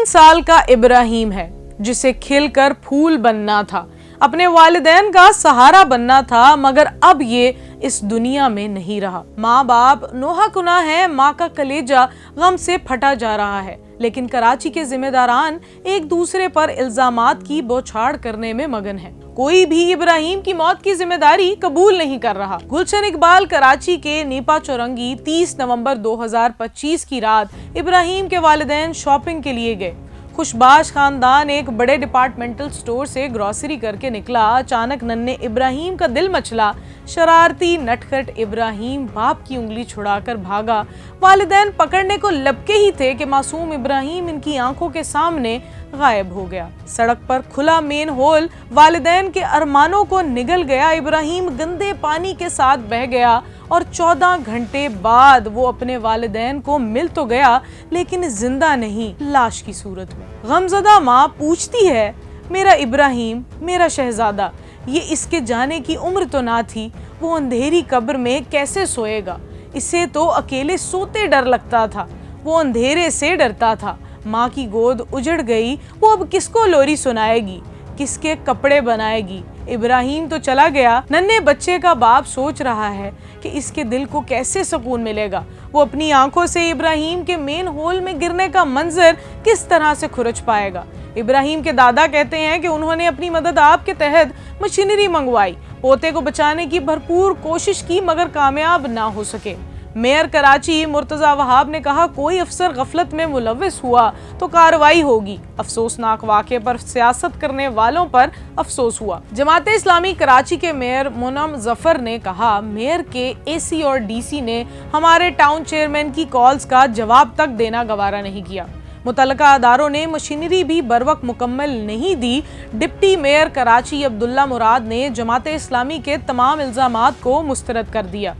साल का इब्राहिम है जिसे खिलकर फूल बनना था, अपने वालिदैन का सहारा बनना था, मगर अब ये इस दुनिया में नहीं रहा। माँ बाप नोहा कुना है, माँ का कलेजा गम से फटा जा रहा है, लेकिन कराची के जिम्मेदारान एक दूसरे पर इल्जामात की बौछार करने में मगन है। कोई भी इब्राहिम की मौत की जिम्मेदारी कबूल नहीं कर रहा। गुलशन इकबाल कराची के नीपा चौरंगी 30 नवंबर 2025 की रात इब्राहिम के वालिदैन शॉपिंग के लिए गए। खुशबाश खानदान एक बड़े डिपार्टमेंटल स्टोर से ग्रोसरी करके निकला। अचानक नन्हे इब्राहिम का दिल मचला। शरारती नटखट इब्राहिम बाप की उंगली छुड़ाकर भागा। वालिदैन पकड़ने को लपके ही थे कि मासूम इब्राहिम इनकी आंखों के सामने गायब हो गया। सड़क पर खुला मेन होल वालिदैन के अरमानों को निगल गया। इब्राहिम गंदे पानी के साथ बह गया और 14 घंटे बाद वो अपने वालिदैन को मिल तो गया, लेकिन जिंदा नहीं, लाश की सूरत में। गमज़दा माँ पूछती है, मेरा इब्राहिम, मेरा शहजादा, ये इसके जाने की उम्र तो ना थी, वो अंधेरी कब्र में कैसे सोएगा? इसे तो अकेले सोते डर लगता था, वो अंधेरे से डरता था। माँ की गोद उजड़ गई, वो अब किसको लोरी सुनाएगी, किसके कपड़े बनाएगी? इब्राहिम तो चला गया। नन्हे बच्चे का बाप सोच रहा है कि इसके दिल को कैसे सुकून मिलेगा। वो अपनी आंखों से इब्राहिम के मेन होल में गिरने का मंजर किस तरह से खुरच पाएगा? इब्राहिम के दादा कहते हैं कि उन्होंने अपनी मदद आप के तहत मशीनरी मंगवाई, पोते को बचाने की भरपूर कोशिश की, मगर कामयाब ना हो सके। मेयर कराची मुर्तजा वहाब ने कहा, कोई अफसर गफलत में मुलव्विस हुआ तो कार्रवाई होगी। अफसोसनाक वाक़े पर सियासत करने वालों पर अफसोस हुआ। जमात इस्लामी कराची के मेयर मुनम जफर ने कहा, मेयर के एसी और डीसी ने हमारे टाउन चेयरमैन की कॉल्स का जवाब तक देना गवारा नहीं किया। मुतल्लिका अदारों ने मशीनरी भी बरवक्त मुकम्मल नहीं दी। डिप्टी मेयर कराची अब्दुल्ला मुराद ने जमात इस्लामी के तमाम इल्जामात को मुस्तरद कर दिया।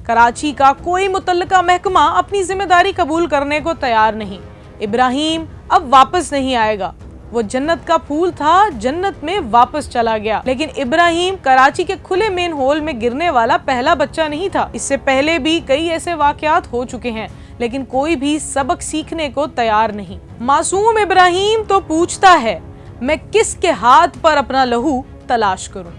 कराची का कोई मुतल्लिका महकमा अपनी जिम्मेदारी कबूल करने को तैयार नहीं। इब्राहिम अब वापस नहीं आएगा। वो जन्नत का फूल था, जन्नत में वापस चला गया। लेकिन इब्राहिम कराची के खुले मेन होल में गिरने वाला पहला बच्चा नहीं था। इससे पहले भी कई ऐसे वाकयात हो चुके हैं, लेकिन कोई भी सबक सीखने को तैयार नहीं। मासूम इब्राहिम तो पूछता है, मैं किसके हाथ पर अपना लहू तलाश करूं?